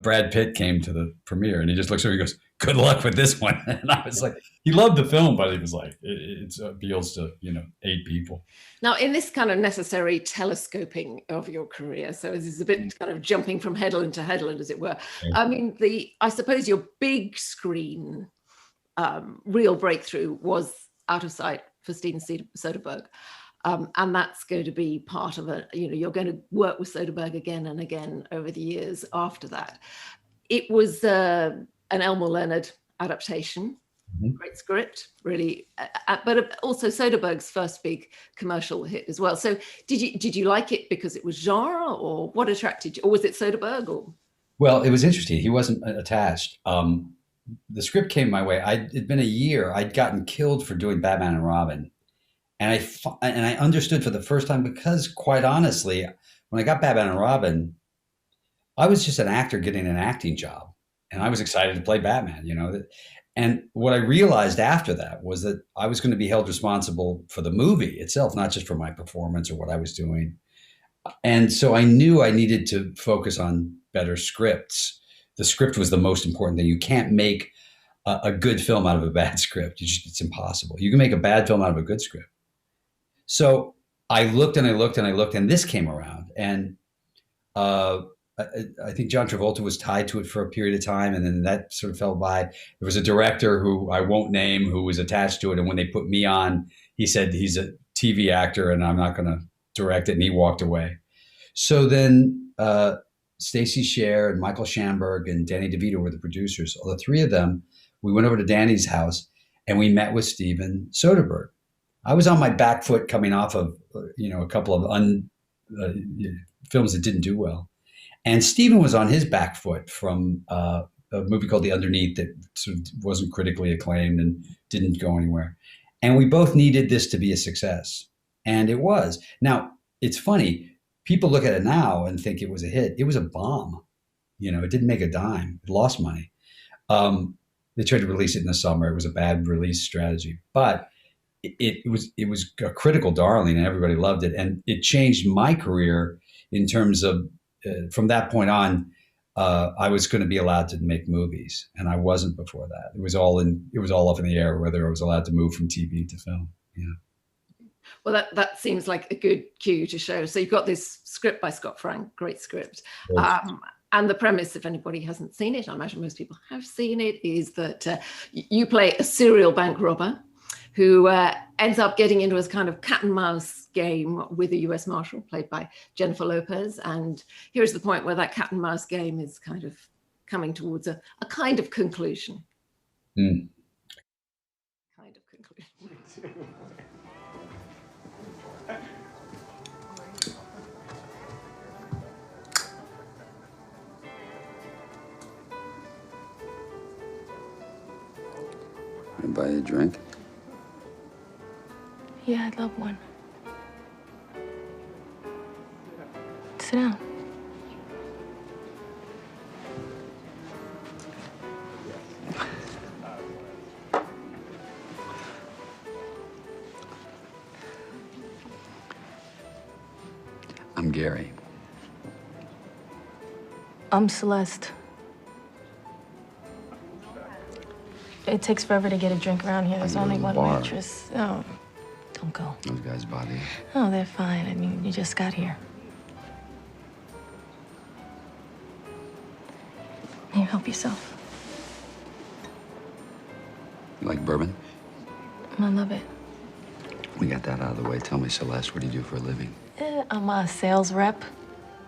Brad Pitt came to the premiere, and he just looks over, he goes, "Good luck with this one." And I was like, he loved the film, but he was like, it appeals to, 8 people. Now, in this kind of necessary telescoping of your career, so this is a bit kind of jumping from headland to headland, as it were. I mean, I suppose your big screen real breakthrough was Out of Sight for Steven Soderbergh. And that's going to be part of you're going to work with Soderbergh again and again over the years after that. It was an Elmore Leonard adaptation. Mm-hmm. Great script, really, but also Soderbergh's first big commercial hit as well. So did you like it because it was genre, or what attracted you, or was it Soderbergh? Or? Well, it was interesting. He wasn't attached. The script came my way. It'd been a year. I'd gotten killed for doing Batman and Robin. And I understood for the first time, because quite honestly, when I got Batman and Robin, I was just an actor getting an acting job, and I was excited to play Batman, And what I realized after that was that I was going to be held responsible for the movie itself, not just for my performance or what I was doing. And so I knew I needed to focus on better scripts. The script was the most important thing. You can't make a good film out of a bad script. It's impossible. You can make a bad film out of a good script. So I looked and I looked and I looked, and this came around. And I think John Travolta was tied to it for a period of time, and then that sort of fell by. There was a director who I won't name who was attached to it, and when they put me on, he said he's a TV actor and I'm not going to direct it, and he walked away. So then Stacey Sher and Michael Schamberg and Danny DeVito were the producers. All the three of them, we went over to Danny's house and we met with Steven Soderbergh. I was on my back foot coming off of, a couple of films that didn't do well. And Steven was on his back foot from a movie called The Underneath that sort of wasn't critically acclaimed and didn't go anywhere. And we both needed this to be a success. And it was. Now, it's funny. People look at it now and think it was a hit. It was a bomb. It didn't make a dime. It lost money. They tried to release it in the summer. It was a bad release strategy. But it was a critical darling, and everybody loved it. And it changed my career in terms of, from that point on, I was going to be allowed to make movies, and I wasn't before that. It was all up in the air whether I was allowed to move from TV to film. Yeah. Well, that seems like a good cue to show. So you've got this script by Scott Frank, great script. And the premise, if anybody hasn't seen it, I imagine most people have seen it, is that you play a serial bank robber who ends up getting into a kind of cat and mouse game with a US Marshal played by Jennifer Lopez. And here's the point where that cat and mouse game is kind of coming towards a kind of conclusion. Kind of conclusion. Can I buy you a drink? Yeah, I'd love one. Sit down. I'm Gary. I'm Celeste. It takes forever to get a drink around here. There's only one waitress. Oh, don't go. Those guys bother you? Oh, they're fine. I mean, you just got here. You help yourself. You like bourbon? I love it. We got that out of the way. Tell me, Celeste, what do you do for a living? I'm a sales rep,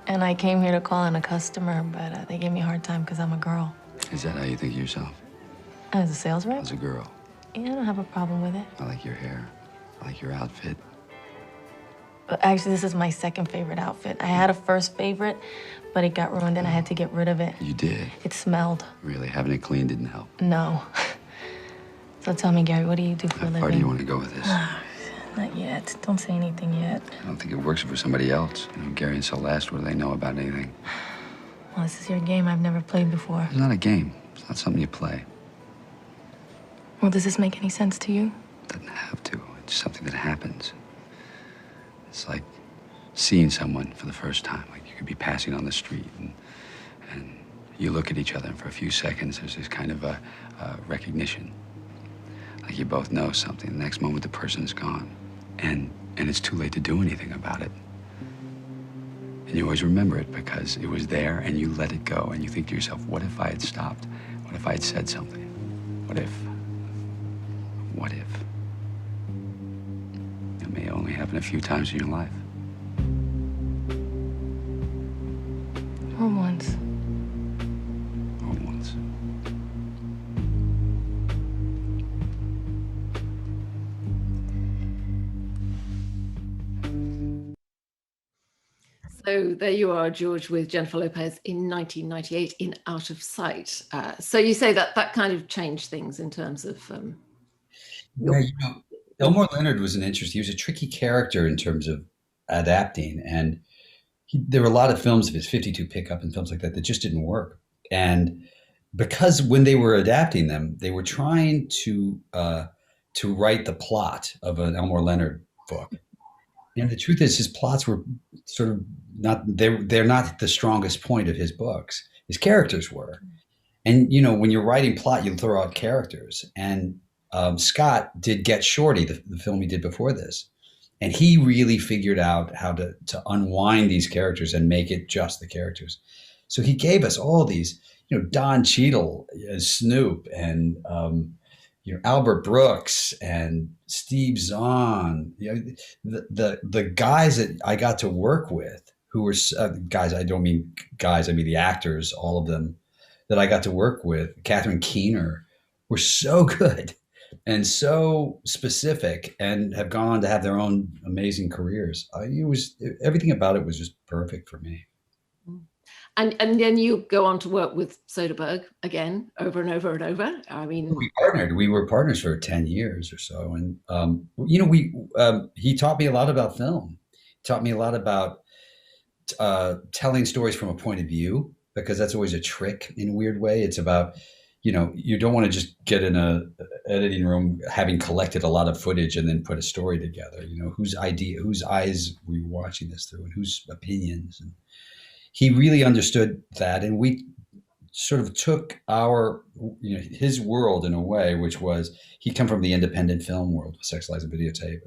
and I came here to call in a customer, but they gave me a hard time because I'm a girl. Is that how you think of yourself? As a sales rep? As a girl? Yeah, I don't have a problem with it. I like your hair. I like your outfit. But actually, this is my second favorite outfit. I had a first favorite, but it got ruined and I had to get rid of it. You did? It smelled. Really? Having it clean didn't help? No. So tell me, Gary, what do you do for a living? How far do you want to go with this? Not yet. Don't say anything yet. I don't think it works for somebody else. Gary and Celeste, what do they know about anything? Well, this is your game I've never played before. It's not a game. It's not something you play. Well, does this make any sense to you? It doesn't have to. It's something that happens. It's like seeing someone for the first time. Like you could be passing on the street and you look at each other, and for a few seconds, there's this kind of a recognition. Like you both know something. The next moment, the person's gone. And it's too late to do anything about it. And you always remember it because it was there and you let it go. And you think to yourself, what if I had stopped? What if I had said something? What if? What if? It may only happen a few times in your life. Or once. Or once. So there you are, George, with Jennifer Lopez in 1998 in Out of Sight. So you say that that kind of changed things in terms of. Yeah, Elmore Leonard was he was a tricky character in terms of adapting. And there were a lot of films of his, 52 Pickup and films like that just didn't work. And because when they were adapting them, they were trying to write the plot of an Elmore Leonard book. And the truth is, his plots were sort of they're not the strongest point of his books. His characters were. And, when you're writing plot, you throw out characters. And Scott did Get Shorty, the film he did before this. And he really figured out how to unwind these characters and make it just the characters. So he gave us all these, Don Cheadle as Snoop, and Albert Brooks and Steve Zahn. The guys that I got to work with, who were guys. I don't mean guys. I mean the actors. All of them that I got to work with. Catherine Keener were so good and so specific, and have gone on to have their own amazing careers. Everything about it was just perfect for me. And then you go on to work with Soderbergh again, over and over and over. I mean, we partnered. We were partners for 10 years or so, and he taught me a lot about film. He taught me a lot about telling stories from a point of view, because that's always a trick in a weird way. It's about, you don't want to just get in a editing room having collected a lot of footage and then put a story together. Whose eyes were you watching this through, and whose opinions. And he really understood that, and we sort of took his world in a way, which was, he'd come from the independent film world with Sex, Lies, and Videotape,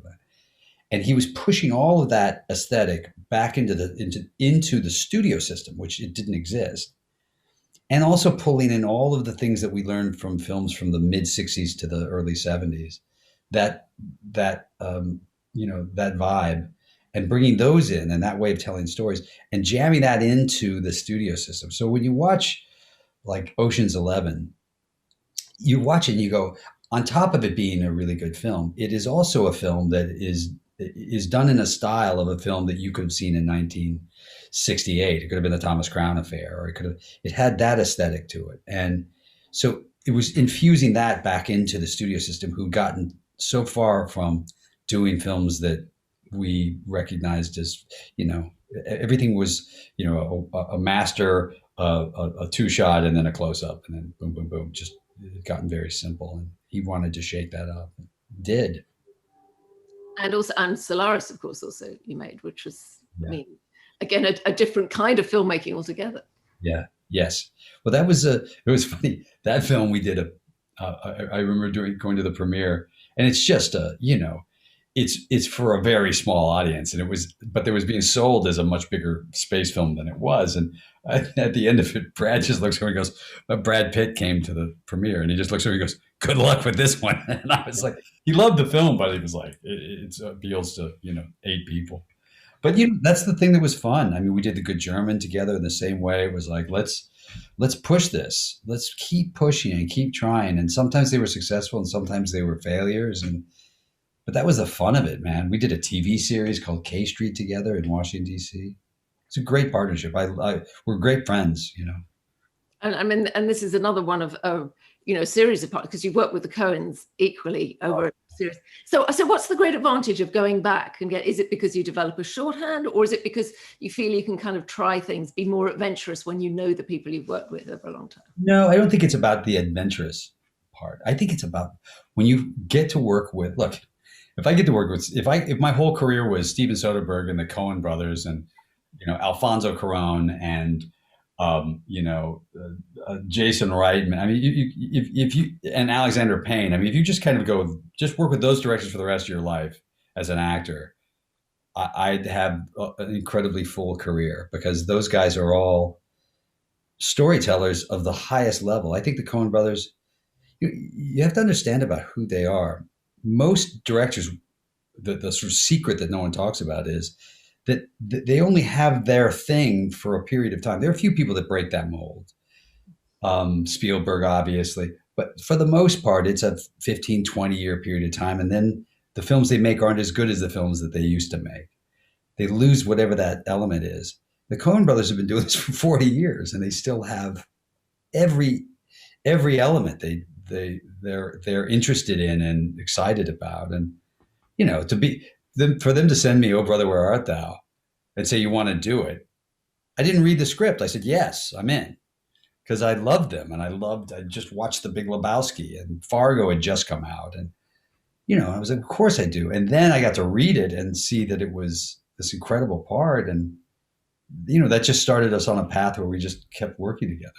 and he was pushing all of that aesthetic back into the studio system, which it didn't exist, and also pulling in all of the things that we learned from films from the mid '60s to the early '70s, that vibe. And bringing those in, and that way of telling stories, and jamming that into the studio system. So when you watch like Ocean's 11, you watch it and you go, on top of it being a really good film, it is also a film that is done in a style of a film that you could have seen in 1968. It could have been the Thomas Crown Affair, or it had that aesthetic to it. And so it was infusing that back into the studio system, who'd gotten so far from doing films that we recognized as, everything was, a master, a two-shot, and then a close-up, and then boom, boom, boom. Just gotten very simple, and he wanted to shake that up. Did. And Solaris, of course, also you made, which was, I mean, again, a different kind of filmmaking altogether. Yeah. Yes. Well, it was funny. That film we did I remember going to the premiere, and it's just it's for a very small audience, and it was being sold as a much bigger space film than it was. And at the end of it, Brad just looks over and goes, Brad Pitt came to the premiere, and he just looks over and goes, "Good luck with this one." And I was like, he loved the film, but he was like, it appeals to 8 people. But that's the thing that was fun. I mean, we did The Good German together in the same way. It was like, let's push this. Let's keep pushing and keep trying. And sometimes they were successful, and sometimes they were failures. But that was the fun of it, man. We did a TV series called K Street together in Washington, D.C. It's a great partnership. We're great friends, And I mean, and this is another one of a series of parts, because you work with the Coens equally over a series. So what's the great advantage of going back and is it because you develop a shorthand, or is it because you feel you can kind of try things, be more adventurous when you know the people you've worked with over a long time? No, I don't think it's about the adventurous part. I think it's about when you get to work with, look, if I get to work with, if my whole career was Steven Soderbergh and the Coen brothers and, Alfonso Cuarón and Jason Reitman. I mean, if you and Alexander Payne. I mean, if you just kind of just work with those directors for the rest of your life as an actor, I'd have an incredibly full career, because those guys are all storytellers of the highest level. I think the Coen brothers, you have to understand about who they are. Most directors, the sort of secret that no one talks about is that they only have their thing for a period of time. There are a few people that break that mold. Spielberg, obviously, but for the most part, it's a 15, 20-year period of time. And then the films they make aren't as good as the films that they used to make. They lose whatever that element is. The Coen brothers have been doing this for 40 years, and they still have every element they're interested in and excited about. And for them to send me "Oh Brother, Where Art Thou" and say, "You want to do it?" I didn't read the script. I said, "Yes, I'm in," because I loved them, and I just watched The Big Lebowski, and Fargo had just come out, and I was like, "Of course I do." And then I got to read it and see that it was this incredible part, and that just started us on a path where we just kept working together.